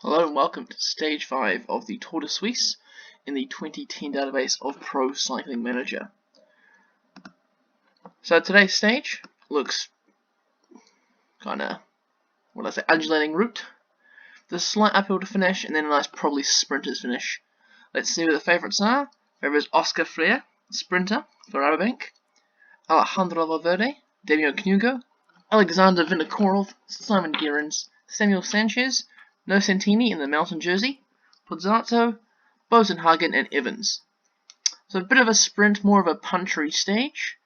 Hello and welcome to Stage 5 of the Tour de Suisse in the 2010 database of Pro Cycling Manager. So today's stage looks kinda, undulating route. There's a slight uphill to finish and then a nice probably sprinter's finish. Let's see who the favourites are. Favourite is Oscar Freire, sprinter for Rabobank. Alejandro Valverde, Damian Cunego, Alexander Vinokourov, Simon Gerrans, Samuel Sanchez, Nocentini in the mountain jersey, Pozzato, Bosenhagen and Evans. So a bit of a sprint, more of a punchy stage.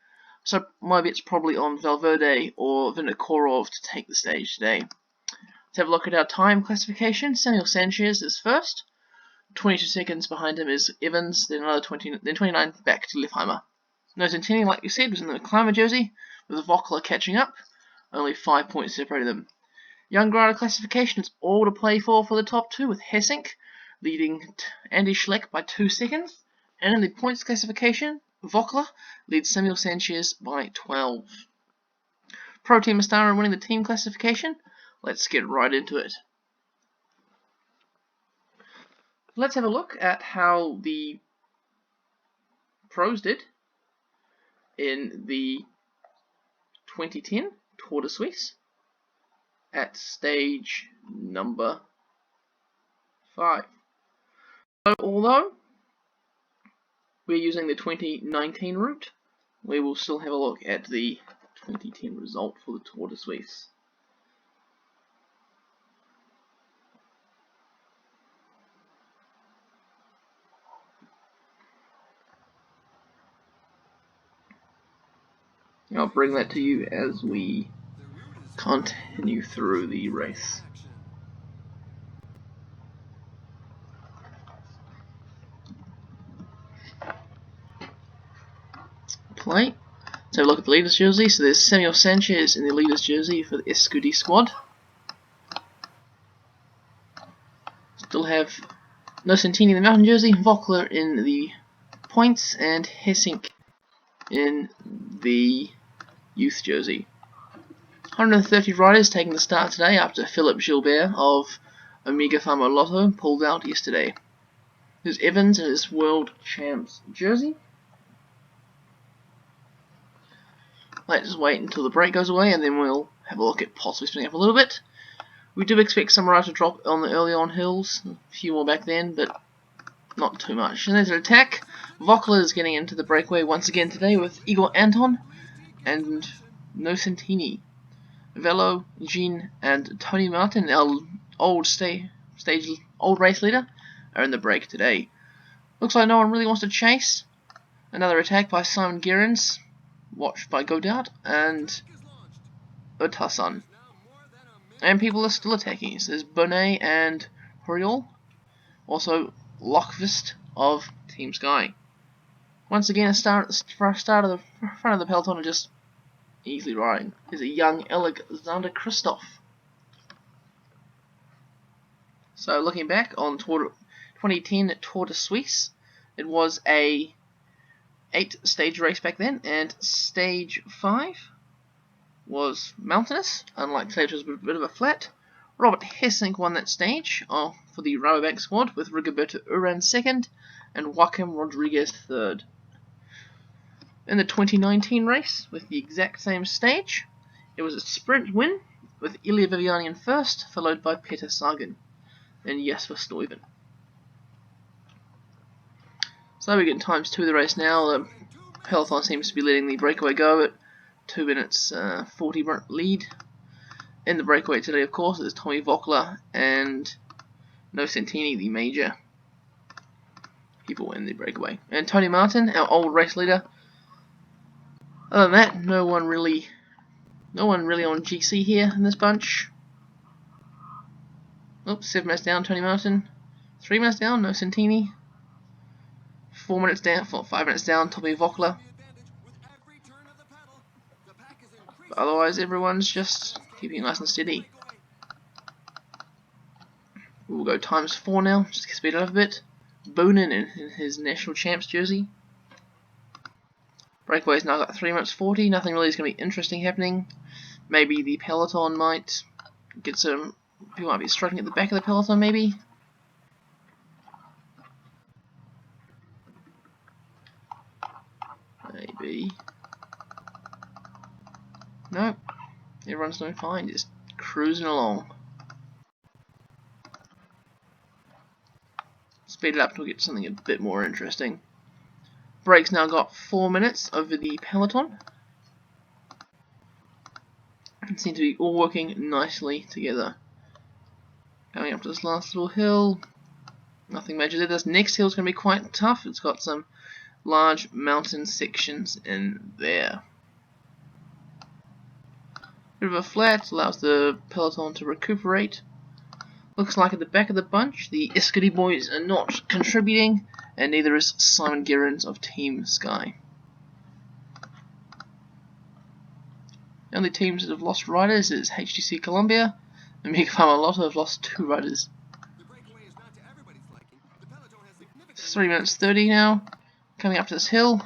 So my bet's probably on Valverde or Vinokourov to take the stage today. Let's have a look at our time classification. Samuel Sanchez is first. 22 seconds behind him is Evans, then another 20, then 29 back to Liefheimer. Nocentini, like you said, was in the climber jersey, with Vockler catching up. Only 5 points separated them. Young rider classification is all to play for the top two, with Hessink leading Andy Schleck by 2 seconds. And in the points classification, Vockler leads Samuel Sanchez by 12. Pro Team Astana winning the team classification. Let's get right into it. Let's have a look at how the pros did in the 2010 Tour de Suisse at stage number 5. So although we're using the 2019 route, we will still have a look at the 2010 result for the Tour de Suisse. I'll bring that to you as we continue through the race. Play. Let's have a look at the leaders jersey. So there's Samuel Sanchez in the leaders jersey for the Escudi squad. Still have Nocentini in the mountain jersey, Vockler in the points, and Hessink in the youth jersey. 130 riders taking the start today after Philippe Gilbert of Omega Pharma Lotto pulled out yesterday. There's Evans in his World Champs jersey. Let's wait until the break goes away and then we'll have a look at possibly spinning up a little bit. We do expect some riders to drop on the early on hills, a few more back then, but not too much. And there's an attack. Vockler is getting into the breakaway once again today with Igor Anton and Nocentini. Velo, Jean, and Tony Martin, our old race leader, are in the break today. Looks like no one really wants to chase. Another attack by Simon Gerrans, watched by Godard and Otasan. And people are still attacking. So there's Bonnet and Horiol. Also Lockvist of Team Sky. Once again, a start of the front of the peloton are just easily riding. There's a young Alexander Kristoff. So looking back on 2010 Tour de Suisse, it was a 8-stage race back then, and stage 5 was mountainous, unlike stage was a bit of a flat. Robert Hessink won that stage for the Rabobank squad, with Rigoberto Urán second and Joaquim Rodriguez third. In the 2019 race, with the exact same stage, it was a sprint win, with Ilya Viviani in first, followed by Peter Sagan and Jasper Stuyven. So we get times 2 of the race now. The peloton seems to be letting the breakaway go at 2 minutes 40 lead. In the breakaway today, of course, there's Tommy Vockler and Nocentini, the major people in the breakaway. And Tony Martin, our old race leader. Other than that, no one really on GC here in this bunch. Oops, 7 minutes down, Tony Martin. 3 minutes down, Nocentini. 4 minutes down, 5 minutes down, Tommy Vockler. But otherwise, everyone's just keeping it nice and steady. We'll go times 4 now, just to speed it up a bit. Boonen in his national champs jersey. Breakaway's now got 3 minutes 40. Nothing really is going to be interesting happening. Maybe the peloton might get some People might be struggling at the back of the peloton, maybe. Maybe. Nope. Everyone's doing fine, just cruising along. Speed it up to get something a bit more interesting. Brakes now got 4 minutes over the peloton. And seem to be all working nicely together. Going up to this last little hill. Nothing major there. This next hill is going to be quite tough. It's got some large mountain sections in there. Bit of a flat allows the peloton to recuperate. Looks like at the back of the bunch, the Iskady boys are not contributing, and neither is Simon Gerrans of Team Sky. The only teams that have lost riders is HTC Columbia, and Mega Farmer Lotto have lost 2 riders. It's 3 minutes 30 now, coming up to this hill,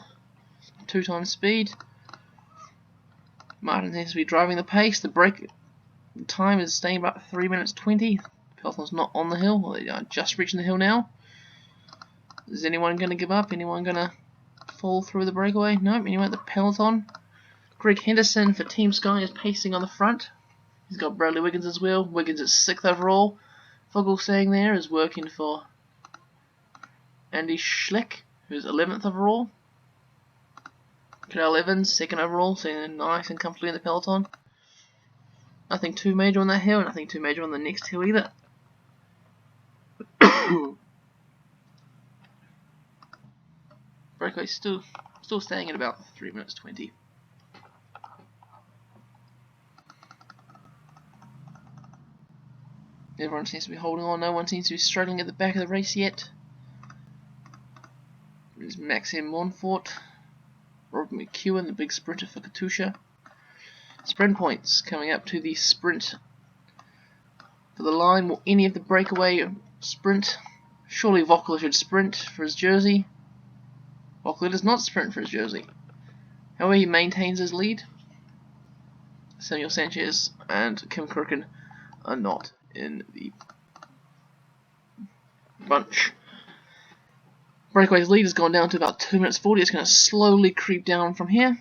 2 times speed. Martin seems to be driving the pace. The break time is staying about 3 minutes 20. Peloton's not on the hill, they are just reaching the hill now. Is anyone going to give up? Anyone going to fall through the breakaway? Nope, anyone at the peloton? Greg Henderson for Team Sky is pacing on the front. He's got Bradley Wiggins as well. Wiggins is 6th overall. Vogel staying there is working for Andy Schleck, who's 11th overall. Cadell Evans, 2nd overall, sitting nice and comfortably in the peloton. Nothing too major on that hill, nothing too major on the next hill either. Breakaway still staying at about 3 minutes 20. Everyone seems to be holding on, no one seems to be struggling at the back of the race yet. There's Maxime Montfort, Robert McEwen, the big sprinter for Katusha. Sprint points coming up to the sprint for the line. Will any of the breakaway sprint? Surely Vogel should sprint for his jersey. Vogel does not sprint for his jersey. However, he maintains his lead. Samuel Sanchez and Kim Kirkin are not in the bunch. Breakaway's lead has gone down to about 2 minutes 40. It's going to slowly creep down from here.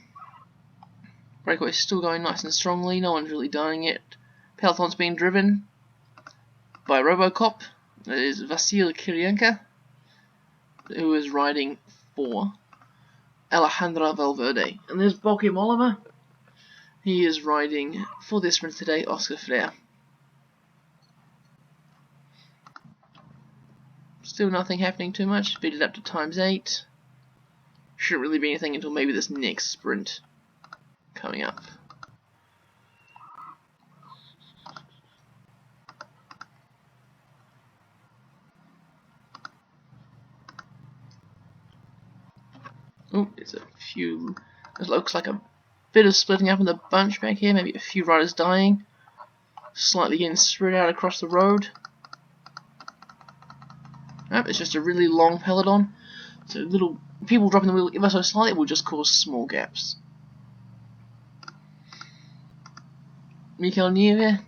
Breakaway's still going nice and strongly. No one's really dying yet. Peloton's being driven by Robocop. That is Vasil Kiryanka, who is riding for Alejandra Valverde. And there's Bokim Oliver. He is riding for this sprint today, Oscar Freire. Still nothing happening too much. Speed it up to times 8. Shouldn't really be anything until maybe this next sprint coming up. Oh, there's a few. It looks like a bit of splitting up in the bunch back here. Maybe a few riders dying. Slightly getting spread out across the road. Nope, it's just a really long peloton. So little people dropping the wheel ever so slightly will just cause small gaps. Mikel Nieve,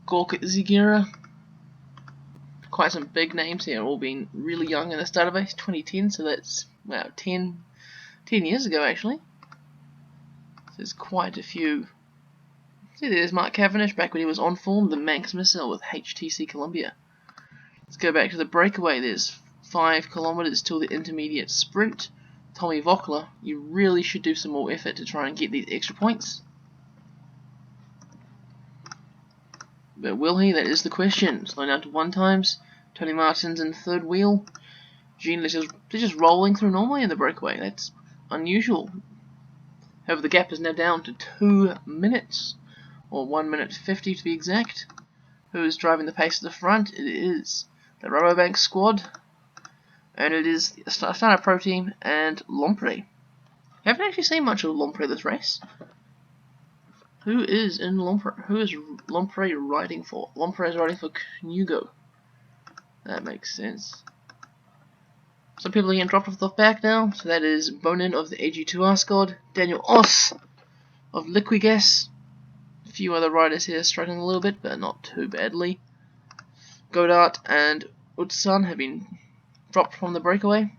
Gorka Zigira. Quite some big names here, all being really young in this database. 2010, so that's, wow, 10 years ago actually. So there's quite a few. See, there's Mark Cavendish back when he was on form, the Manx Missile with HTC Columbia. Let's go back to the breakaway. There's 5 kilometers till the intermediate sprint. Tommy Vogler, you really should do some more effort to try and get these extra points. But will he? That is the question. Slowing down to 1 times. Tony Martin's in 3rd wheel. Gene is just rolling through normally in the breakaway. That's unusual. However, the gap is now down to 2 minutes. Or 1 minute 50 to be exact. Who is driving the pace at the front? It is the Rabobank squad. And it is the Astana Pro Team and Lompre. Haven't actually seen much of Lompre this race. Who is in Lompre? Who is Lompre riding for? Lompre is riding for Knugo. That makes sense. Some people are getting dropped off the back now. So that is Bonin of the AG2R squad, Daniel Oss of Liquigas, few other riders here struggling a little bit, but not too badly. Godard and Utsan have been dropped from the breakaway.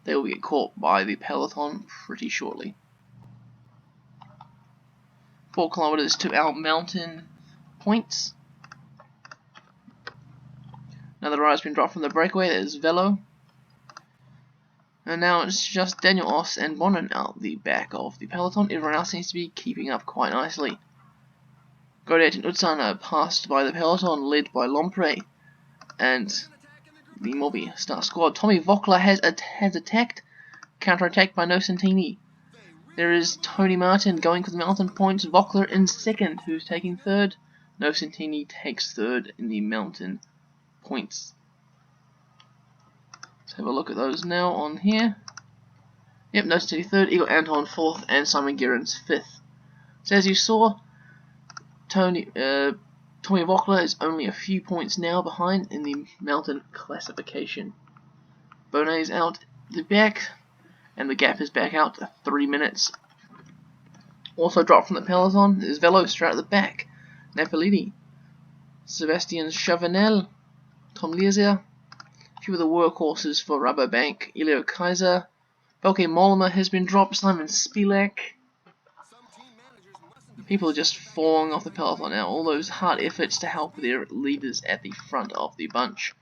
They will get caught by the peloton pretty shortly. 4 kilometers to our mountain points. Another rider's been dropped from the breakaway. There's Velo. And now it's just Daniel Oss and Bonnen out the back of the peloton. Everyone else seems to be keeping up quite nicely. Godard and Utsan are passed by the peloton, led by Lompre and the Mobi Star Squad. Tommy Vockler has attacked, counter-attacked by Nocentini. There is Tony Martin going for the mountain points. Vockler in second, who's taking third. Nocentini takes third in the mountain points. Let's have a look at those now on here. Yep, Nocentini third, Igor Anton fourth, and Simon Gerrans fifth. So as you saw, Tommy Vockler is only a few points now behind in the mountain classification. Bonnet's out the back, and the gap is back out to 3 minutes. Also dropped from the peloton is Velo straight at the back. Napolini, Sebastian Chavanel, Tom Liesier, a few of the workhorses for Rabobank, Elio Kaiser, Belke Mollema has been dropped, Simon Spilak. People are just falling off the peloton now, all those hard efforts to help their leaders at the front of the bunch.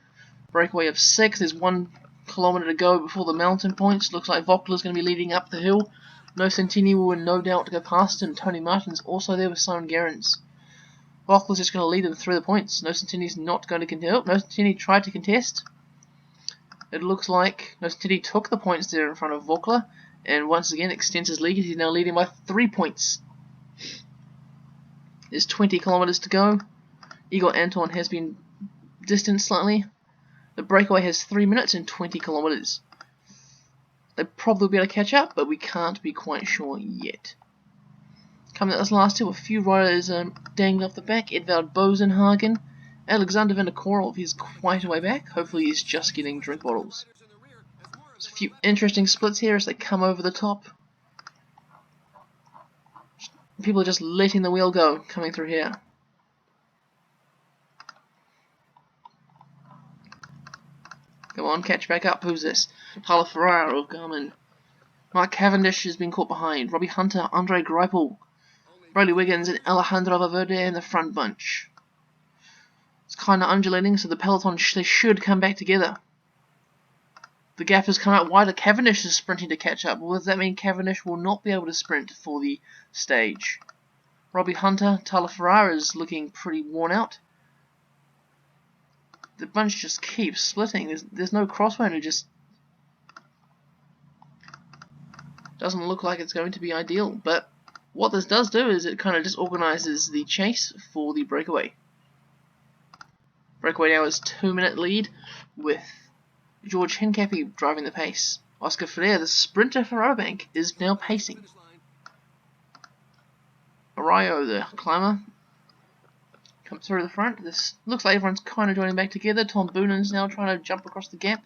Breakaway of 6, there's 1 kilometer to go before the mountain points. Looks like Vockler's going to be leading up the hill. Nocentini will no doubt go past him. Tony Martin's also there with Simon Gerrans. Vockler's just going to lead them through the points. Nocentini's not going to contest. Oh, Nocentini tried to contest. It looks like Nocentini took the points there in front of Vockler, and once again extends his lead. He's now leading by 3 points. There's 20 kilometers to go. Igor Anton has been distanced slightly. The breakaway has 3 minutes and 20 kilometers. They'll probably be able to catch up, but we can't be quite sure yet. Coming at this last two, a few riders dangling off the back. Edvard Bosenhagen. Alexander Vinokourov is quite a way back. Hopefully he's just getting drink bottles. There's a few interesting splits here as they come over the top. People are just letting the wheel go coming through here. Come on, catch back up. Who's this? Tyler Ferrara of Garmin. Mark Cavendish has been caught behind. Robbie Hunter, Andre Greipel, Bradley Wiggins, and Alejandro Valverde in the front bunch. It's kind of undulating, so the peloton they should come back together. The gap has come out wider. Cavendish is sprinting to catch up. Well, does that mean Cavendish will not be able to sprint for the stage? Robbie Hunter, Tyler Ferrara is looking pretty worn out. The bunch just keeps splitting. There's no crosswind. It just doesn't look like it's going to be ideal. But what this does do is it kind of disorganizes the chase for the breakaway. Breakaway now is 2-minute lead with George Hincapie driving the pace. Oscar Freire, the sprinter for Rabobank, is now pacing. Arayo, the climber, comes through the front. This looks like everyone's kind of joining back together. Tom Boonen's now trying to jump across the gap.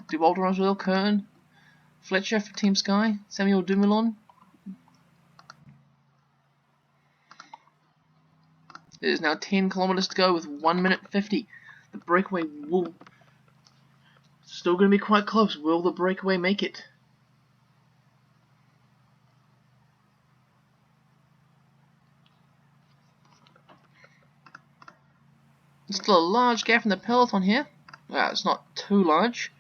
DeWalter as well, Kern, Fletcher for Team Sky, Samuel Dumoulin. There's now 10 kilometers to go with 1 minute 50. The breakaway will still going to be quite close. Will the breakaway make it? There's still a large gap in the peloton here. Well, it's not too large.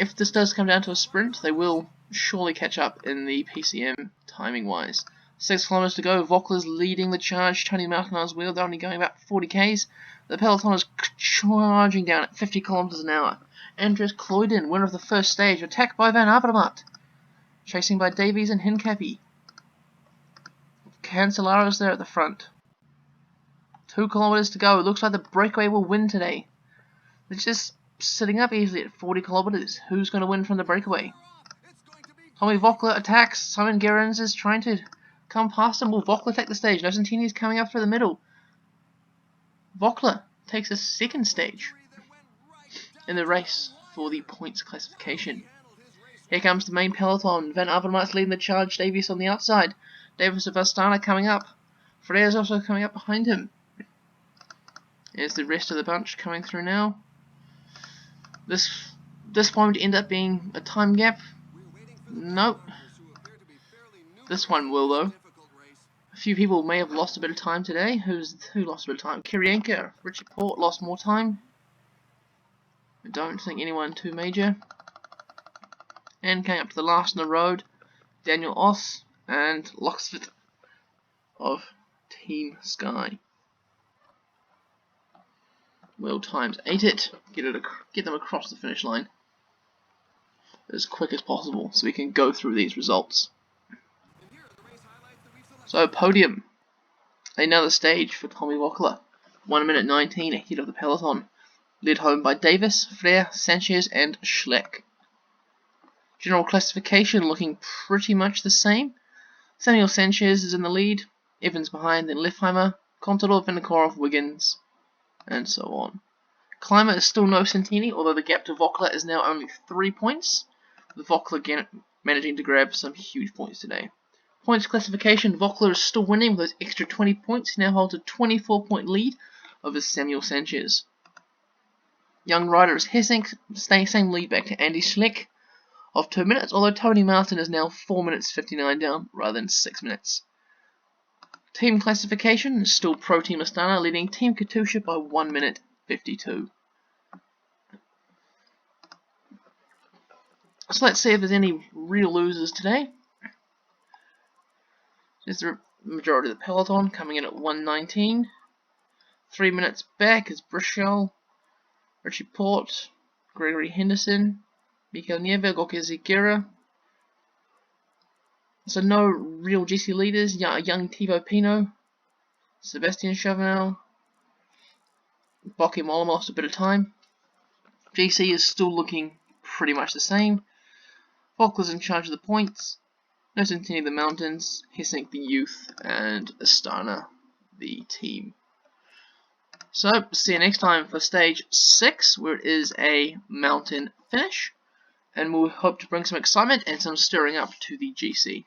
If this does come down to a sprint, they will surely catch up in the PCM timing wise. 6 kilometers to go. Vockler's leading the charge. Tony Martin on his wheel. They're only going about 40 k's. The peloton is charging down at 50 kilometers an hour. Andres Kloiden, winner of the first stage, attacked by Van Avermaet. Chasing by Davies and Hincapie. Cancelaro's there at the front. 2 kilometers to go. It looks like the breakaway will win today. It's just sitting up easily at 40 kilometers. Who's going to win from the breakaway? Tommy Vockler attacks. Simon Gerrans is trying to come past him. Will Vockler take the stage? Nocentini is coming up through the middle. Vockler takes a second stage in the race for the points classification. Here comes the main peloton. Van Avermaet's leading the charge. Davies on the outside. Davis of Astana coming up. Freya is also coming up behind him. Here's the rest of the bunch coming through now. This one would end up being a time gap. Nope. This one will though. A few people may have lost a bit of time today. Who lost a bit of time? Kirienka, Richie Port lost more time. I don't think anyone too major. And coming up to the last on the road, Daniel Oss and Loxford of Team Sky. Will times 8 it. Get them across the finish line as quick as possible so we can go through these results. So podium. Another stage for Tommy Voeckler. 1 minute 19 ahead of the peloton. Led home by Davis, Freya, Sanchez and Schleck. General classification looking pretty much the same. Samuel Sanchez is in the lead. Evans behind, then Lefheimer, Contador, Vinokurov, Wiggins, and so on. Climber is still no Santini, although the gap to Voeckler is now only 3 points, with Voeckler again managing to grab some huge points today. Points classification, Voeckler is still winning with those extra 20 points. He now holds a 24-point lead over Samuel Sanchez. Young rider is Hessink, same lead back to Andy Schleck of 2 minutes, although Tony Martin is now 4 minutes 59 down rather than 6 minutes. Team classification is still Pro Team Astana leading Team Katusha by 1 minute 52. So let's see if there's any real losers today. There's the majority of the peloton coming in at 1:19. 3 minutes back is Brichel, Richie Port, Gregory Henderson, Mikael Nieve, Goke Zikira. So no real GC leaders. Young Thibaut Pinot, Sebastian Chavanel, Boki Mollema lost a bit of time. GC is still looking pretty much the same. Voeckler's in charge of the points. No Santini the mountains, Hessink the youth, and Astana the team. So, see you next time for stage 6, where it is a mountain finish. And we'll hope to bring some excitement and some stirring up to the GC.